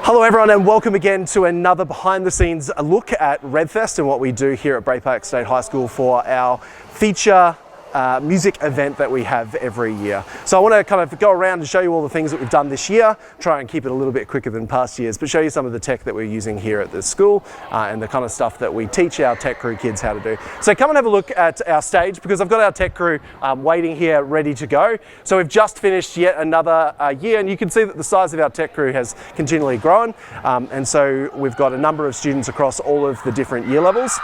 Hello everyone and welcome again to another behind the scenes look at RevFest and what we do here at Bray State High School for our feature music event that we have every year. So I want to kind of go around and show you all the things that we've done this year, try and keep it a little bit quicker than past years, but show you some of the tech that we're using here at the school and the kind of stuff that we teach our tech crew kids how to do. So come and have a look at our stage because I've got our tech crew waiting here ready to go. So we've just finished yet another year and you can see that the size of our tech crew has continually grown and so we've got a number of students across all of the different year levels.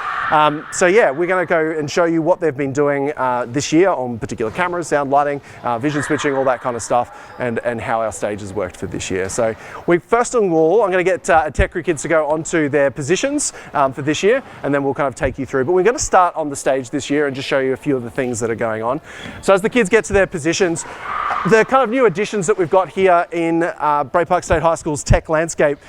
So yeah, we're going to go and show you what they've been doing this year on particular cameras, sound, lighting, vision switching, all that kind of stuff, and how our stage has worked for this year. So first of all, I'm going to get tech crew kids to go onto their positions for this year, and then we'll kind of take you through. But we're going to start on the stage this year and just show you a few of the things that are going on. So as the kids get to their positions, the kind of new additions that we've got here in Bray Park State High School's tech landscape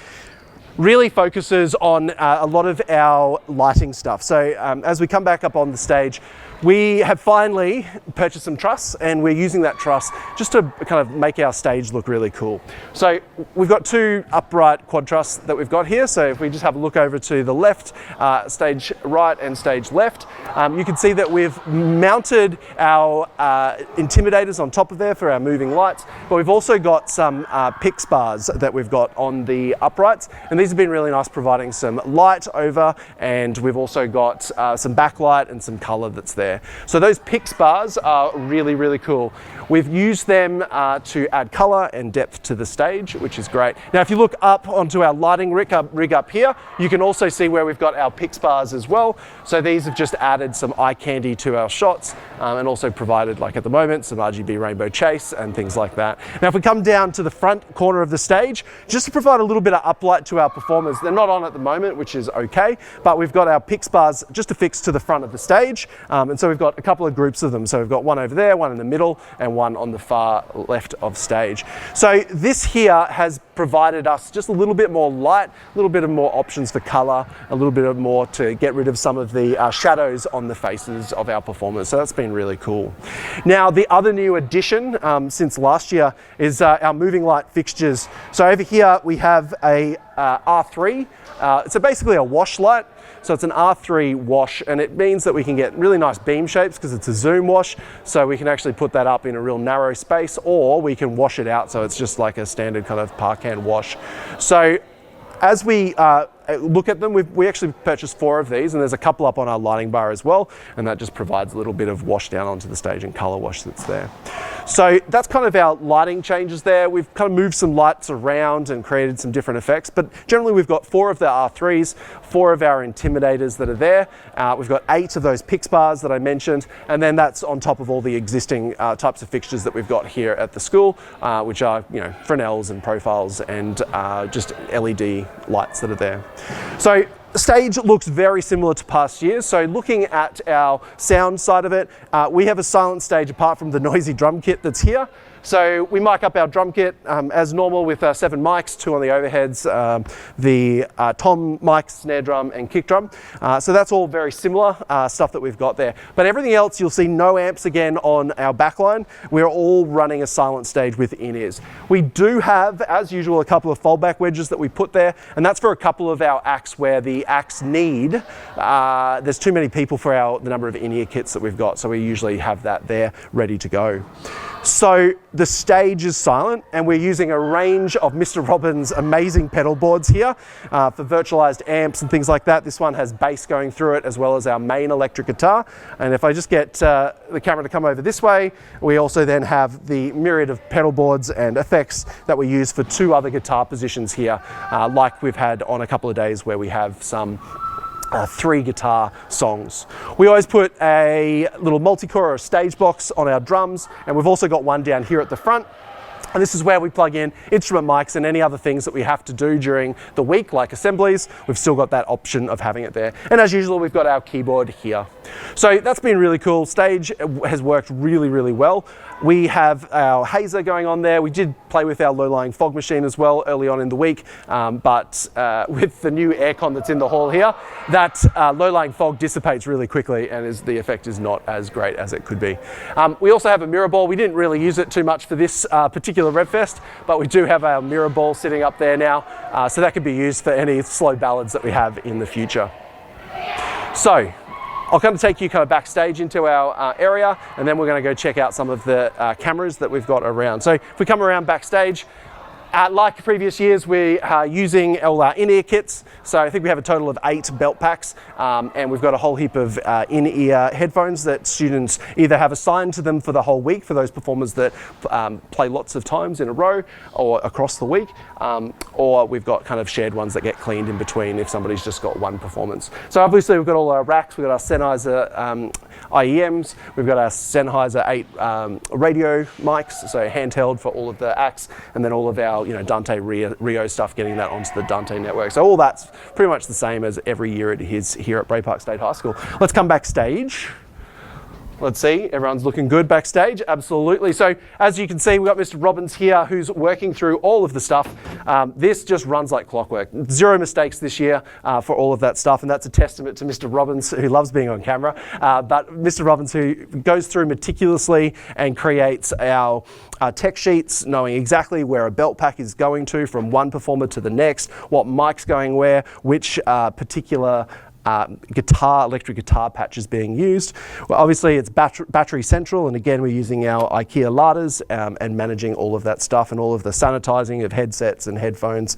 really focuses on a lot of our lighting stuff. So as we come back up on the stage, we have finally purchased some truss and we're using that truss just to kind of make our stage look really cool. So we've got two upright quad truss that we've got here. So if we just have a look over to the left, stage right and stage left, you can see that we've mounted our intimidators on top of there for our moving lights, but we've also got some PIX bars that we've got on the uprights, and these have been really nice, providing some light over, and we've also got some backlight and some color that's there. So those PIX bars are really, really cool. We've used them to add color and depth to the stage, which is great. Now, if you look up onto our lighting rig up here, you can also see where we've got our PIX bars as well. So these have just added some eye candy to our shots and also provided, like at the moment, some RGB rainbow chase and things like that. Now, if we come down to the front corner of the stage, just to provide a little bit of uplight to our performers, they're not on at the moment, which is okay, but we've got our PIX bars just affixed to the front of the stage. And so we've got a couple of groups of them. So we've got one over there, one in the middle, and one on the far left of stage. So this here has provided us just a little bit more light, a little bit of more options for color, a little bit more to get rid of some of the shadows on the faces of our performers. So that's been really cool. Now, the other new addition since last year is our moving light fixtures. So over here we have a R3. So basically a wash light. So it's an R3 wash, and it means that we can get really nice beam shapes because it's a zoom wash. So we can actually put that up in a real narrow space, or we can wash it out. So it's just like a standard kind of park hand wash. So as we look at them, we actually purchased 4 of these, and there's a couple up on our lighting bar as well, and that just provides a little bit of wash down onto the stage and color wash that's there. So that's kind of our lighting changes there. We've kind of moved some lights around and created some different effects, but generally we've got 4 of the R3s, 4 of our intimidators that are there. We've got 8 of those PIX bars that I mentioned, and then that's on top of all the existing types of fixtures that we've got here at the school, which are, you know, Fresnels and profiles and just LED lights that are there. So the stage looks very similar to past years. So looking at our sound side of it, we have a silent stage apart from the noisy drum kit that's here. So we mic up our drum kit as normal with 7 mics, 2 on the overheads, the tom mic, snare drum and kick drum. So that's all very similar stuff that we've got there. But everything else, you'll see no amps again on our backline. We're all running a silent stage with in-ears. We do have, as usual, a couple of foldback wedges that we put there, and that's for a couple of our acts where the acts need, there's too many people for the number of in-ear kits that we've got, so we usually have that there ready to go. So the stage is silent, and we're using a range of Mr. Robbins' amazing pedal boards here for virtualized amps and things like that. This one has bass going through it as well as our main electric guitar. And if I just get the camera to come over this way, we also then have the myriad of pedal boards and effects that we use for 2 other guitar positions here, like we've had on a couple of days where we have some 3 guitar songs. We always put a little multi-core or a stage box on our drums, and we've also got one down here at the front. And this is where we plug in instrument mics and any other things that we have to do during the week, like assemblies. We've still got that option of having it there. And as usual, we've got our keyboard here. So that's been really cool. Stage has worked really, really well. We have our hazer going on there. We did play with our low-lying fog machine as well early on in the week, but with the new aircon that's in the hall here, that low-lying fog dissipates really quickly, and the effect is not as great as it could be. We also have a mirror ball. We didn't really use it too much for this particular particular RevFest, but we do have our mirror ball sitting up there now, so that could be used for any slow ballads that we have in the future. So I'll kind of take you kind of backstage into our area, and then we're going to go check out some of the cameras that we've got around. So if we come around backstage, like previous years, we are using our in-ear kits. So I think we have a total of 8 belt packs, and we've got a whole heap of in-ear headphones that students either have assigned to them for the whole week for those performers that play lots of times in a row or across the week, or we've got kind of shared ones that get cleaned in between if somebody's just got one performance. So obviously we've got all our racks, we've got our Sennheiser IEMs, we've got our Sennheiser 8 radio mics, so handheld for all of the acts, and then all of our Dante Rio stuff, getting that onto the Dante network. So all that's pretty much the same as every year it is here at Bray Park State High School. Let's come backstage. Let's see, everyone's looking good backstage, absolutely. So as you can see, we've got Mr. Robbins here who's working through all of the stuff. This just runs like clockwork. 0 mistakes this year for all of that stuff, and that's a testament to Mr. Robbins, who loves being on camera, but Mr. Robbins, who goes through meticulously and creates our tech sheets, knowing exactly where a belt pack is going to from one performer to the next, what mic's going where, which particular electric guitar patch is being used. Well, obviously it's battery central, and again we're using our IKEA ladders and managing all of that stuff and all of the sanitizing of headsets and headphones,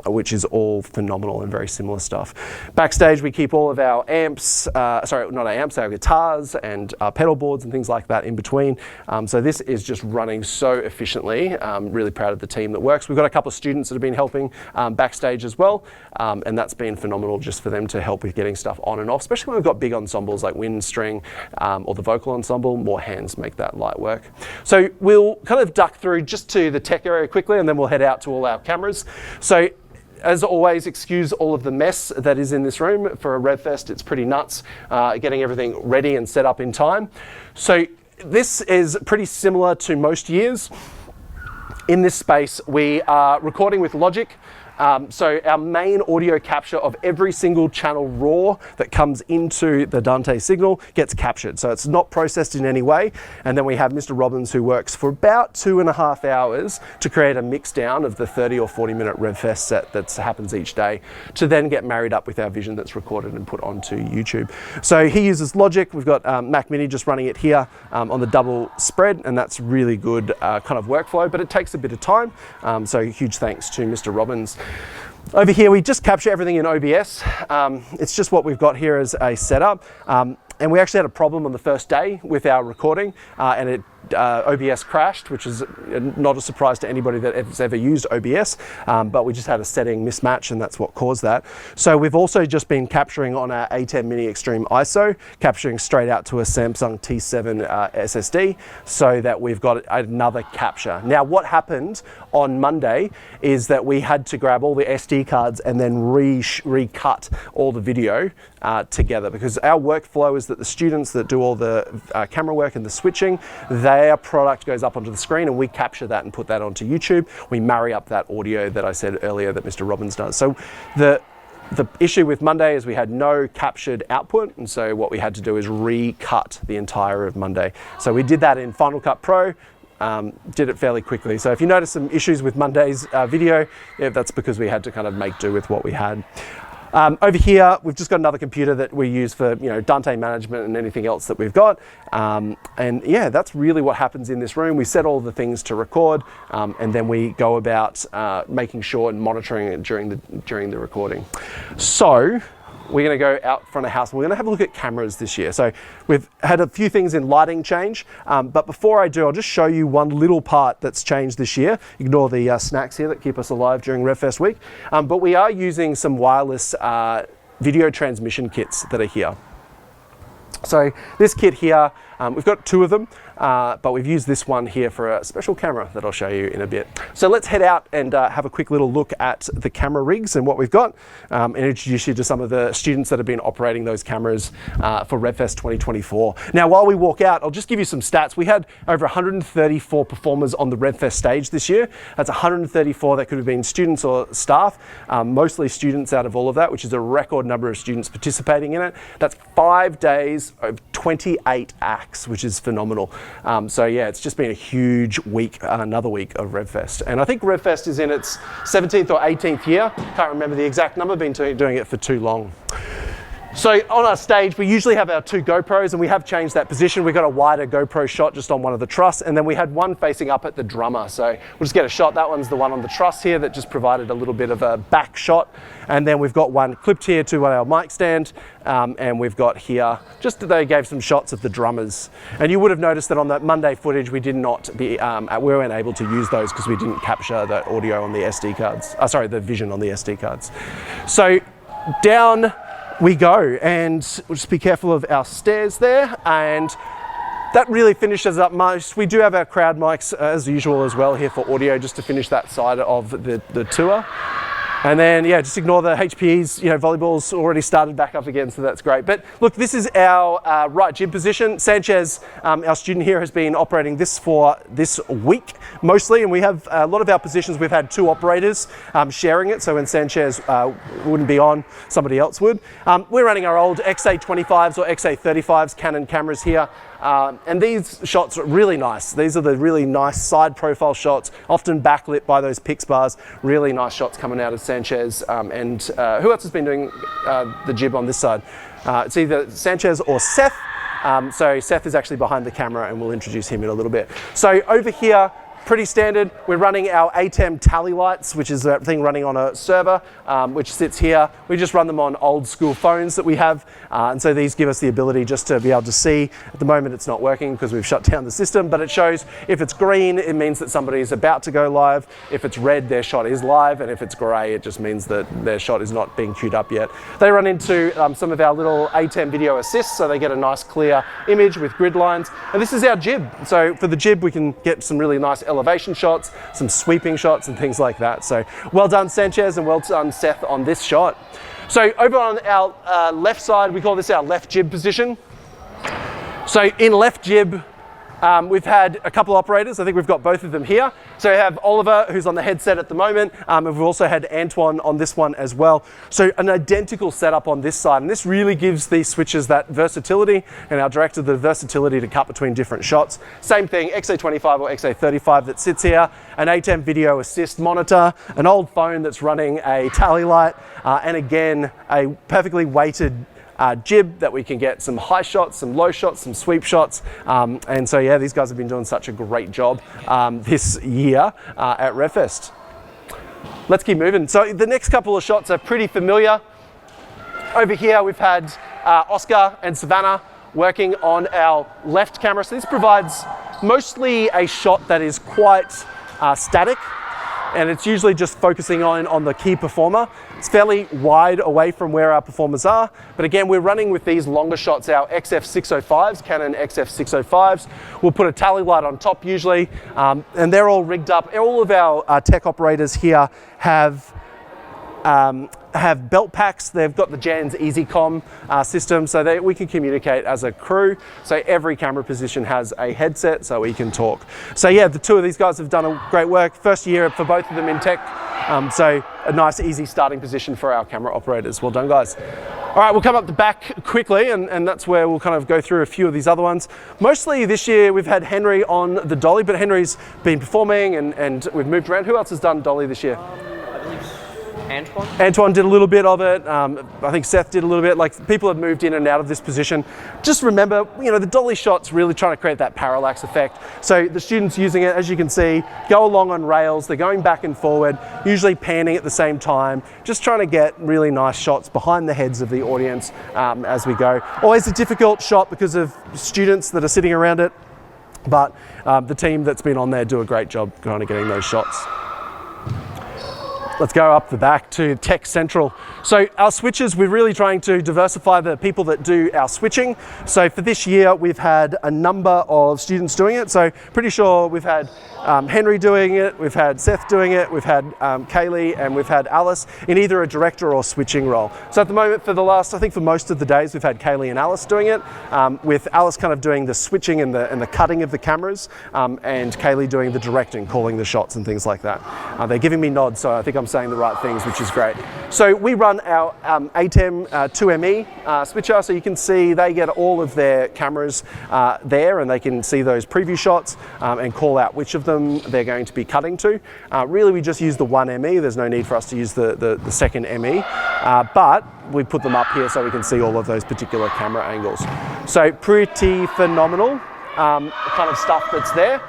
which is all phenomenal and very similar stuff. Backstage we keep all of our amps, sorry, not our amps, our guitars and pedal boards and things like that in between. So this is just running so efficiently. Really proud of the team that works. We've got a couple of students that have been helping backstage as well, and that's been phenomenal just for them to help with getting stuff on and off, especially when we've got big ensembles like wind, string, or the vocal ensemble. More hands make that light work. So we'll kind of duck through just to the tech area quickly, and then we'll head out to all our cameras. So as always, excuse all of the mess that is in this room. For a RevFest, it's pretty nuts getting everything ready and set up in time. So this is pretty similar to most years. In this space, we are recording with Logic. So our main audio capture of every single channel raw that comes into the Dante signal gets captured. So it's not processed in any way. And then we have Mr. Robbins, who works for about 2.5 hours to create a mix down of the 30 or 40 minute RevFest set that happens each day, to then get married up with our vision that's recorded and put onto YouTube. So he uses Logic. We've got Mac Mini just running it here on the double spread, and that's really good kind of workflow, but it takes a bit of time. So huge thanks to Mr. Robbins. Over here, we just capture everything in OBS. It's just what we've got here as a setup. And we actually had a problem on the first day with our recording, and OBS crashed, which is not a surprise to anybody that has ever used OBS, but we just had a setting mismatch, and that's what caused that. So we've also just been capturing on our A10 Mini Extreme ISO, capturing straight out to a Samsung T7 SSD, so that we've got another capture. Now, what happened on Monday is that we had to grab all the SD cards and then recut all the video together, because our workflow is that the students that do all the camera work and the switching, their product goes up onto the screen, and we capture that and put that onto YouTube. We marry up that audio that I said earlier that Mr. Robbins does. So the issue with Monday is we had no captured output, and so what we had to do is recut the entire of Monday. So we did that in Final Cut Pro. Did it fairly quickly. So if you notice some issues with Monday's video, that's because we had to kind of make do with what we had. Over here, we've just got another computer that we use for Dante management and anything else that we've got. And yeah, that's really what happens in this room. We set all the things to record, and then we go about making sure and monitoring it during the recording. So we're going to go out front of house, and we're going to have a look at cameras this year. So we've had a few things in lighting change, but before I do, I'll just show you one little part that's changed this year. Ignore the snacks here that keep us alive during RevFest week. But we are using some wireless video transmission kits that are here. So this kit here, we've got 2 of them, but we've used this one here for a special camera that I'll show you in a bit. So let's head out and have a quick little look at the camera rigs and what we've got, and introduce you to some of the students that have been operating those cameras for RevFest 2024. Now, while we walk out, I'll just give you some stats. We had over 134 performers on the RevFest stage this year. That's 134 that could have been students or staff, mostly students out of all of that, which is a record number of students participating in it. That's 5 days of 28 acts, which is phenomenal. So yeah, it's just been a huge week, another week of RevFest. And I think RevFest is in its 17th or 18th year. Can't remember the exact number, been doing it for too long. So on our stage, we usually have our 2 GoPros, and we have changed that position. We've got a wider GoPro shot just on one of the truss, and then we had one facing up at the drummer. So we'll just get a shot. That one's the one on the truss here that just provided a little bit of a back shot. And then we've got one clipped here to our mic stand, and we've got here, just they gave some shots of the drummers. And you would have noticed that on the Monday footage, we weren't able to use those because we didn't capture the audio on the SD cards. The vision on the SD cards. So down we go, and we'll just be careful of our stairs there, and that really finishes up most. We do have our crowd mics as usual as well here for audio, just to finish that side of the tour. And then, yeah, just ignore the HPEs, volleyball's already started back up again, so that's great. But look, this is our right jib position. Sanchez, our student here, has been operating this for this week mostly, and we have a lot of our positions, we've had 2 operators sharing it, so when Sanchez wouldn't be on, somebody else would. We're running our old XA25s or XA35s Canon cameras here. And these shots are really nice. These are the really nice side profile shots, often backlit by those PIX bars. Really nice shots coming out of Sanchez. And who else has been doing the jib on this side? It's either Sanchez or Seth. So Seth is actually behind the camera, and we'll introduce him in a little bit. So over here, pretty standard. We're running our ATEM tally lights, which is a thing running on a server, which sits here. We just run them on old school phones that we have. And so these give us the ability just to be able to see. At the moment, it's not working because we've shut down the system, but it shows if it's green, it means that somebody is about to go live. If it's red, their shot is live. And if it's gray, it just means that their shot is not being queued up yet. They run into some of our little ATEM video assists, so they get a nice clear image with grid lines. And this is our jib. So for the jib, we can get some really nice elevation shots, some sweeping shots and things like that. So well done Sanchez, and well done Seth on this shot. So over on our left side, we call this our left jib position. So in left jib, we've had a couple operators. I think we've got both of them here. So we have Oliver, who's on the headset at the moment, and we've also had Antwon on this one as well. So an identical setup on this side, and this really gives these switches that versatility, and our director the versatility to cut between different shots. Same thing, XA25 or XA35 that sits here, an ATEM video assist monitor, an old phone that's running a tally light, and again, a perfectly weighted jib that we can get some high shots, some low shots, some sweep shots. And so, yeah, these guys have been doing such a great job this year at RevFest. Let's keep moving. So the next couple of shots are pretty familiar. Over here, we've had Oscar and Savannah working on our left camera. So this provides mostly a shot that is quite static, and it's usually just focusing on the key performer. It's fairly wide away from where our performers are, but again, we're running with these longer shots, our XF605s, Canon XF605s. We'll put a tally light on top usually, and they're all rigged up. All of our tech operators here have belt packs. They've got the Jan's EasyComm system, so we can communicate as a crew. So every camera position has a headset, so we can talk. So yeah, the 2 of these guys have done a great work. First year for both of them in tech, so a nice, easy starting position for our camera operators. Well done, guys. All right, we'll come up the back quickly, and that's where we'll kind of go through a few of these other ones. Mostly this year, we've had Henry on the dolly, but Henry's been performing, and we've moved around. Who else has done dolly this year? Antwon? Antwon did a little bit of it. I think Seth did a little bit. Like, people have moved in and out of this position. Just remember, the dolly shot's really trying to create that parallax effect. So the students using it, as you can see, go along on rails. They're going back and forward, usually panning at the same time, just trying to get really nice shots behind the heads of the audience as we go. Always a difficult shot because of students that are sitting around it, but the team that's been on there do a great job kind of getting those shots. Let's go up the back to Tech Central. So our switches, we're really trying to diversify the people that do our switching. So for this year, we've had a number of students doing it. So pretty sure we've had Henry doing it, we've had Seth doing it, we've had Kaylee, and we've had Alice in either a director or switching role. So at the moment, for the last, I think for most of the days, we've had Kaylee and Alice doing it, with Alice kind of doing the switching and the cutting of the cameras, and Kaylee doing the directing, calling the shots and things like that. They're giving me nods, so I think I'm saying the right things, which is great. So we run our ATEM 2ME switcher, so you can see they get all of their cameras there, and they can see those preview shots and call out which of them they're going to be cutting to. Really, we just use the one ME. There's no need for us to use the second ME, but we put them up here so we can see all of those particular camera angles. So pretty phenomenal kind of stuff that's there.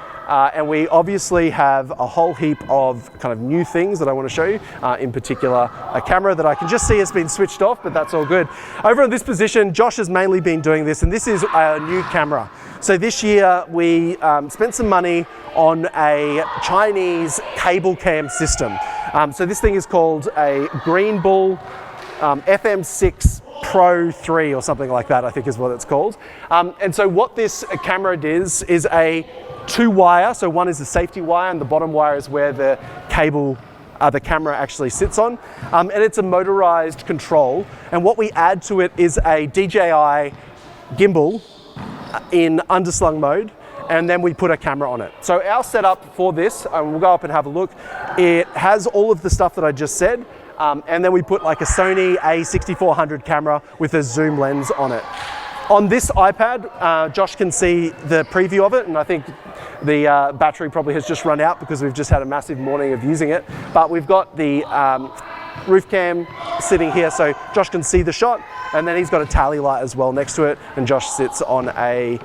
And we obviously have a whole heap of kind of new things that I want to show you, in particular a camera that I can just see has been switched off, but that's all good. Over in this position, Josh has mainly been doing this, and this is a new camera. So this year we spent some money on a Chinese cable cam system. So this thing is called a Green Bull FM6 Pro 3 or something like that, I think is what it's called. And so what this camera does is a 2-wire, so one is the safety wire and the bottom wire is where the cable, the camera actually sits on. And it's a motorized control. And what we add to it is a DJI gimbal in underslung mode, and then we put a camera on it. So our setup for this, we'll go up and have a look, it has all of the stuff that I just said, and then we put like a Sony A6400 camera with a zoom lens on it. On this iPad, Josh can see the preview of it, and I think the battery probably has just run out because we've just had a massive morning of using it. But we've got the roof cam sitting here, so Josh can see the shot, and then he's got a tally light as well next to it, and Josh sits on a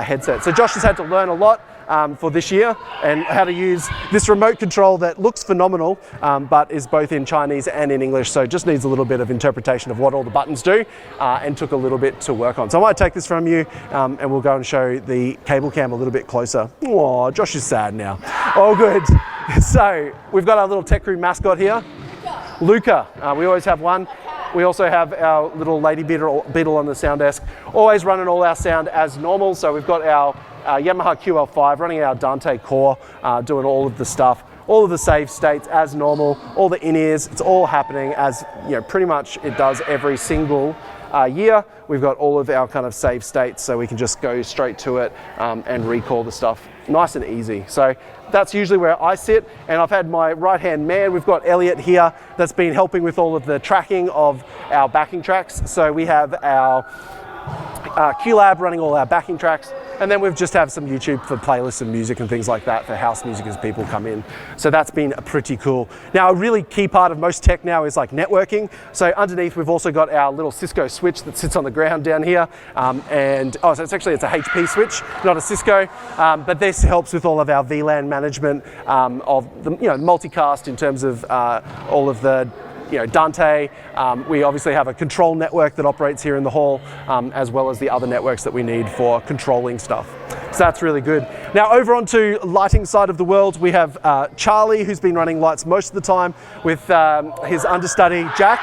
headset. So Josh has had to learn a lot for this year, and how to use this remote control that looks phenomenal, but is both in Chinese and in English, so just needs a little bit of interpretation of what all the buttons do, and took a little bit to work on. So I might take this from you, and we'll go and show the cable cam a little bit closer. Oh, Josh is sad now. All good. So we've got our little tech crew mascot here, Luca. We always have one. We also have our little lady beetle on the sound desk, always running all our sound as normal. So we've got our Yamaha QL5 running our Dante core, doing all of the stuff, all of the save states as normal, all the in-ears, it's all happening as, you know, pretty much it does every single year. We've got all of our kind of save states, so we can just go straight to it and recall the stuff nice and easy. So that's usually where I sit, and I've had my right-hand man. We've got Elliot here that's been helping with all of the tracking of our backing tracks. So we have our QLab running all our backing tracks, and then we've just have some YouTube for playlists and music and things like that for house music as people come in. So that's been pretty cool. Now, a really key part of most tech now is like networking. So underneath we've also got our little Cisco switch that sits on the ground down here, so it's a HP switch, not a Cisco, but this helps with all of our VLAN management of the multicast in terms of all of the Dante. We obviously have a control network that operates here in the hall, as well as the other networks that we need for controlling stuff. So that's really good. Now over onto lighting side of the world, we have Charlie, who's been running lights most of the time with his understudy, Jack.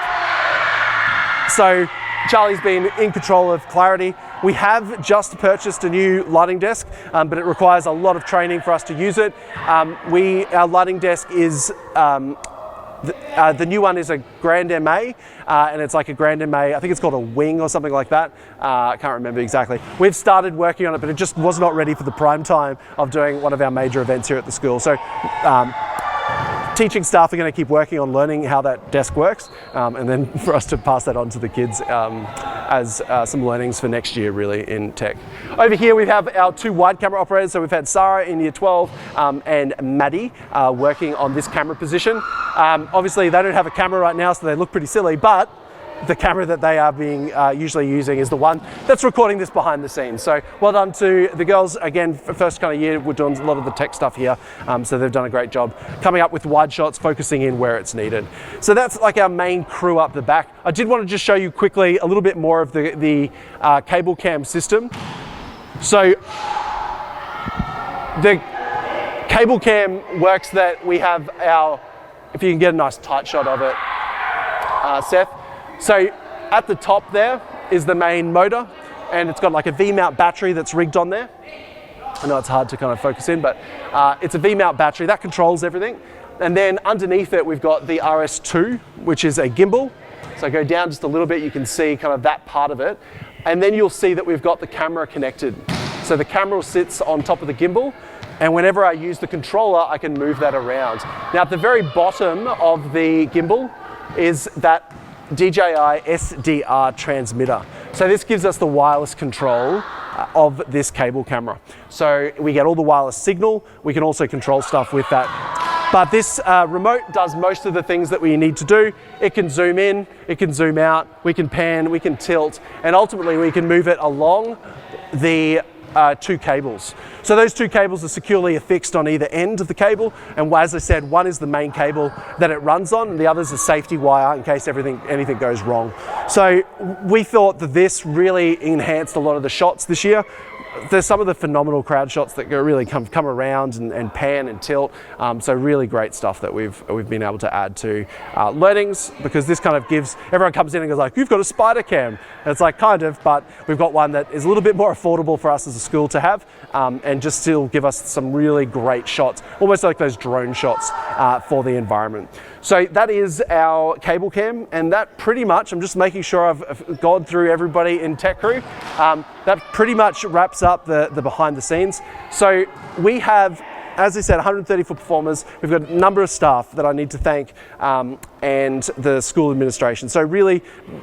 So Charlie's been in control of clarity. We have just purchased a new lighting desk, but it requires a lot of training for us to use it. Our lighting desk is the new one is a Grand MA, and it's like a Grand MA, I think it's called a wing or something like that. I can't remember exactly. We've started working on it, but it just was not ready for the prime time of doing one of our major events here at the school. So teaching staff are going to keep working on learning how that desk works, and then for us to pass that on to the kids as some learnings for next year really in tech. Over here we have our two wide camera operators. So we've had Sara in year 12 and Maddie working on this camera position. Obviously they don't have a camera right now, so they look pretty silly, but the camera that they are being usually using is the one that's recording this behind the scenes. So well done to the girls. Again, first kind of year, we're doing a lot of the tech stuff here. So they've done a great job coming up with wide shots, focusing in where it's needed. So that's like our main crew up the back. I did want to just show you quickly a little bit more of the cable cam system. So the cable cam works that we have our, if you can get a nice tight shot of it, Seth. So at the top there is the main motor, and it's got like a V-mount battery that's rigged on there. I know it's hard to kind of focus in, but it's a V-mount battery that controls everything. And then underneath it, we've got the RS2, which is a gimbal. So go down just a little bit, you can see kind of that part of it. And then you'll see that we've got the camera connected. So the camera sits on top of the gimbal, And whenever I use the controller, I can move that around. Now at the very bottom of the gimbal is that DJI SDR transmitter. So this gives us the wireless control of this cable camera. So we get all the wireless signal. We can also control stuff with that. But this remote does most of the things that we need to do. It can zoom in, it can zoom out, we can pan, we can tilt, and ultimately we can move it along the two cables. So those two cables are securely affixed on either end of the cable, and as I said, one is the main cable that it runs on, and the other is a safety wire in case anything goes wrong. So we thought that this really enhanced a lot of the shots this year. There's some of the phenomenal crowd shots that really come around and pan and tilt. So really great stuff that we've been able to add to learnings, because this kind of gives, everyone comes in and goes like, you've got a spider cam. And it's like, kind of, but we've got one that is a little bit more affordable for us as a school to have, and just still give us some really great shots, almost like those drone shots for the environment. So that is our cable cam, and that pretty much, I'm just making sure I've gone through everybody in tech crew. That pretty much wraps up the behind the scenes. So we have, as I said, 134 performers. We've got a number of staff that I need to thank, and the school administration. So really,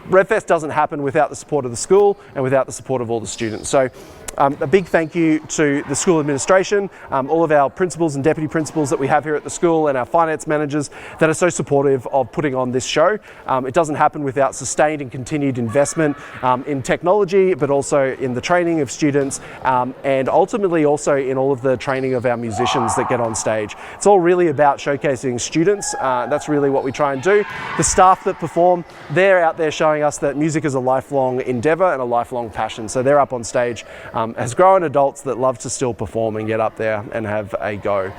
RevFest doesn't happen without the support of the school and without the support of all the students. So a big thank you to the school administration, all of our principals and deputy principals that we have here at the school, and our finance managers that are so supportive of putting on this show. It doesn't happen without sustained and continued investment in technology, but also in the training of students, and ultimately also in all of the training of our musicians that get on stage. It's all really about showcasing students. That's really what we try and do. The staff that perform, they're out there showing us that music is a lifelong endeavor and a lifelong passion. So they're up on stage as grown adults that love to still perform and get up there and have a go.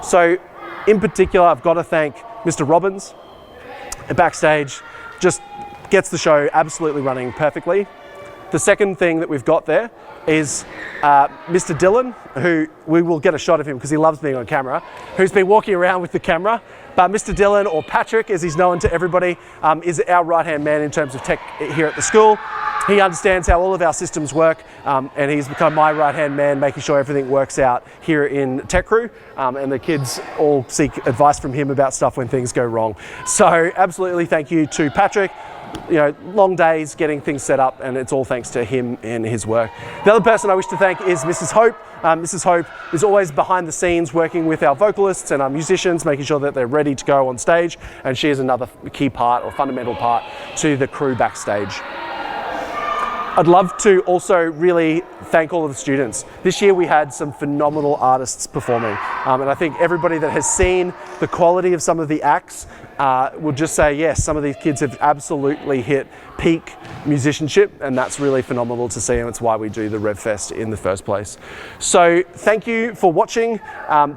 So in particular, I've got to thank Mr. Robbins backstage, just gets the show absolutely running perfectly. The second thing that we've got there is Mr. Dillon, who we will get a shot of him because he loves being on camera, who's been walking around with the camera. But Mr. Dillon, or Patrick as he's known to everybody, is our right-hand man in terms of tech here at the school. He understands how all of our systems work, and he's become my right-hand man, making sure everything works out here in Tech Crew, and the kids all seek advice from him about stuff when things go wrong. So absolutely thank you to Patrick. You know, long days getting things set up, and it's all thanks to him and his work. The other person I wish to thank is Mrs. Hope. Mrs. Hope is always behind the scenes working with our vocalists and our musicians, making sure that they're ready to go on stage, and she is another key part or fundamental part to the crew backstage. I'd love to also really thank all of the students. This year we had some phenomenal artists performing, and I think everybody that has seen the quality of some of the acts would just say, yes, some of these kids have absolutely hit peak musicianship, and that's really phenomenal to see, and it's why we do the RevFest in the first place. So thank you for watching.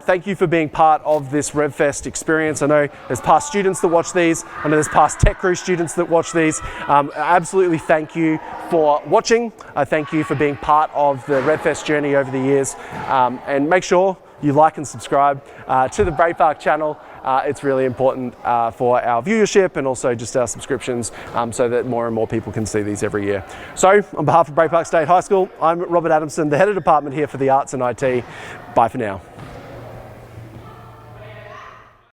Thank you for being part of this RevFest experience. I know there's past students that watch these. I know there's past Tech Crew students that watch these. Absolutely thank you for watching. Thank you for being part of the RevFest journey over the years, and make sure you like and subscribe to the Bray channel. It's really important for our viewership and also just our subscriptions, so that more and more people can see these every year. So on behalf of Bray State High School, I'm Robert Adamson, the head of department here for the Arts and IT. Bye for now.